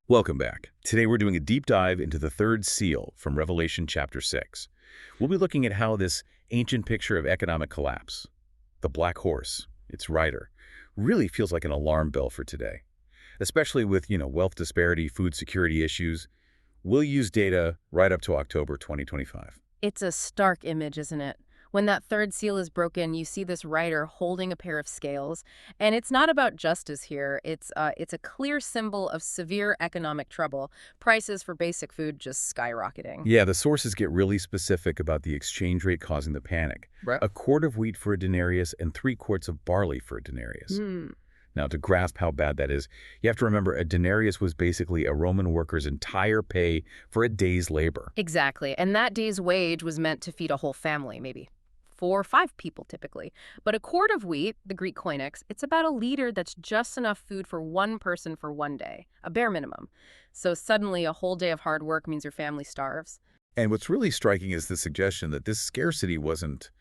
Welcome back. Today we're doing a deep dive into the third seal from Revelation chapter 6. We'll be looking at how this ancient picture of economic collapse, the black horse, its rider, really feels like an alarm bell for today. Especially with, wealth disparity, food security issues. We'll use data right up to October 2025. It's a stark image, isn't it? When that third seal is broken, you see this rider holding a pair of scales. And it's not about justice here. It's a clear symbol of severe economic trouble. Prices for basic food just skyrocketing. Yeah, the sources get really specific about the exchange rate causing the panic. Right. A quart of wheat for a denarius and 3 quarts of barley for a denarius. Now, to grasp how bad that is, you have to remember a denarius was basically a Roman worker's entire pay for a day's labor. Exactly. And that day's wage was meant to feed a whole family, maybe 4 or 5 people typically. But a quart of wheat, the Greek koinex, it's about a liter that's just enough food for one person for one day, a bare minimum. So suddenly a whole day of hard work means your family starves. And what's really striking is the suggestion that this scarcity wasn't,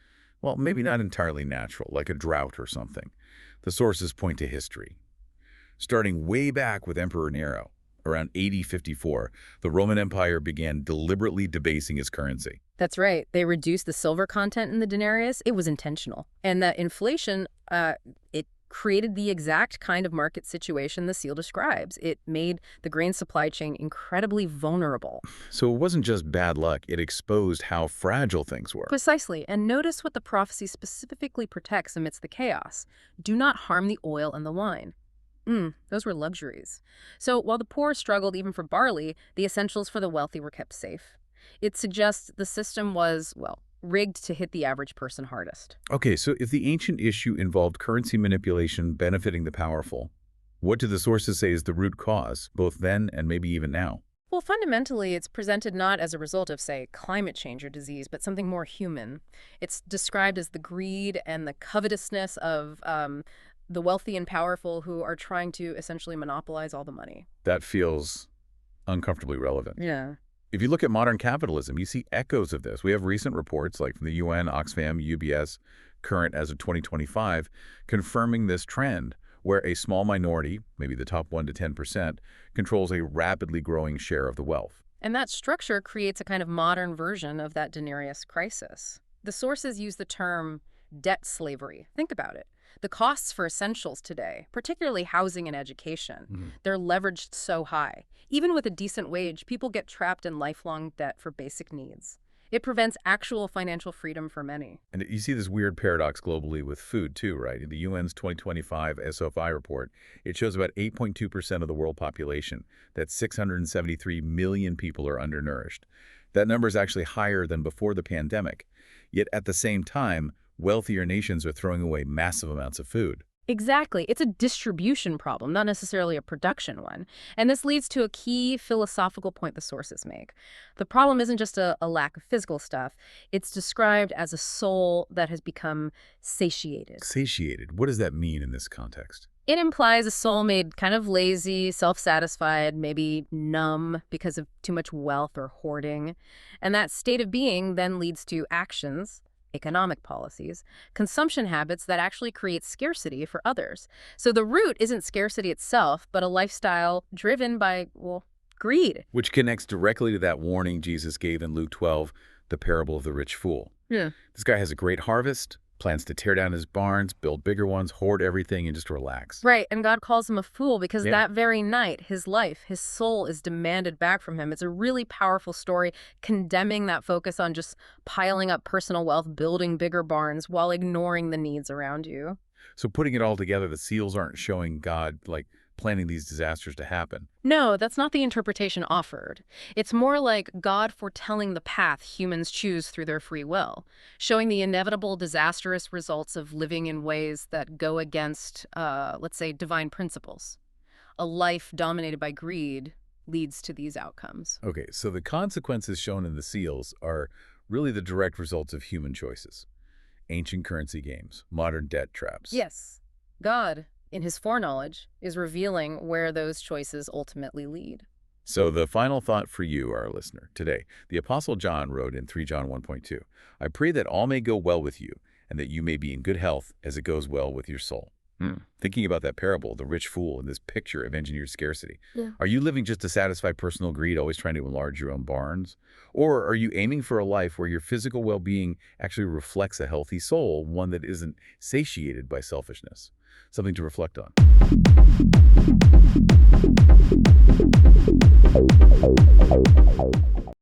well, maybe not entirely natural, like a drought or something. The sources point to history. Starting way back with Emperor Nero, around AD 54, the Roman Empire began deliberately debasing its currency. That's right. They reduced the silver content in the denarius. It was intentional. And that inflation, it created the exact kind of market situation the seal describes. It made the grain supply chain incredibly vulnerable. So it wasn't just bad luck, it exposed how fragile things were. Precisely. And notice what the prophecy specifically protects amidst the chaos. Do not harm the oil and the wine. Those were luxuries. So while the poor struggled even for barley, the essentials for the wealthy were kept safe. It suggests the system was, well, rigged to hit the average person hardest. Okay, so if the ancient issue involved currency manipulation benefiting the powerful, what do the sources say is the root cause, both then and maybe even now? Well, fundamentally, it's presented not as a result of, say, climate change or disease, but something more human. It's described as the greed and the covetousness of the wealthy and powerful who are trying to essentially monopolize all the money. That feels uncomfortably relevant. Yeah. If you look at modern capitalism, you see echoes of this. We have recent reports like from the UN, Oxfam, UBS, current as of 2025, confirming this trend where a small minority, maybe the top 1 to 10%, controls a rapidly growing share of the wealth. And that structure creates a kind of modern version of that denarius crisis. The sources use the term debt slavery. Think about it. The costs for essentials today, particularly housing and education, they're leveraged so high. Even with a decent wage, people get trapped in lifelong debt for basic needs. It prevents actual financial freedom for many. And you see this weird paradox globally with food too, right? In the UN's 2025 SOFI report, it shows about 8.2% of the world population, that 673 million people are undernourished. That number is actually higher than before the pandemic. Yet at the same time, wealthier nations are throwing away massive amounts of food. Exactly. It's a distribution problem, not necessarily a production one. And this leads to a key philosophical point the sources make. The problem isn't just a lack of physical stuff. It's described as a soul that has become satiated. Satiated. What does that mean in this context? It implies a soul made kind of lazy, self-satisfied, maybe numb because of too much wealth or hoarding. And that state of being then leads to actions, economic policies, consumption habits that actually create scarcity for others. So the root isn't scarcity itself, but a lifestyle driven by, well, greed. Which connects directly to that warning Jesus gave in Luke 12, the parable of the rich fool. Yeah. This guy has a great harvest, plans to tear down his barns, build bigger ones, hoard everything, and just relax. Right, and God calls him a fool because that very night, his life, his soul is demanded back from him. It's a really powerful story condemning that focus on just piling up personal wealth, building bigger barns while ignoring the needs around you. So putting it all together, the seals aren't showing God, planning these disasters to happen. No, that's not the interpretation offered. It's more like God foretelling the path humans choose through their free will, showing the inevitable disastrous results of living in ways that go against, let's say, divine principles. A life dominated by greed leads to these outcomes. Okay, so the consequences shown in the seals are really the direct results of human choices. Ancient currency games, modern debt traps. Yes, God, in his foreknowledge, is revealing where those choices ultimately lead. So the final thought for you, our listener, today. The Apostle John wrote in 3 John 1.2, I pray that all may go well with you, and that you may be in good health as it goes well with your soul. Thinking about that parable, the rich fool, and this picture of engineered scarcity, Yeah. are you living just to satisfy personal greed, always trying to enlarge your own barns? Or are you aiming for a life where your physical well-being actually reflects a healthy soul, one that isn't satiated by selfishness? Something to reflect on.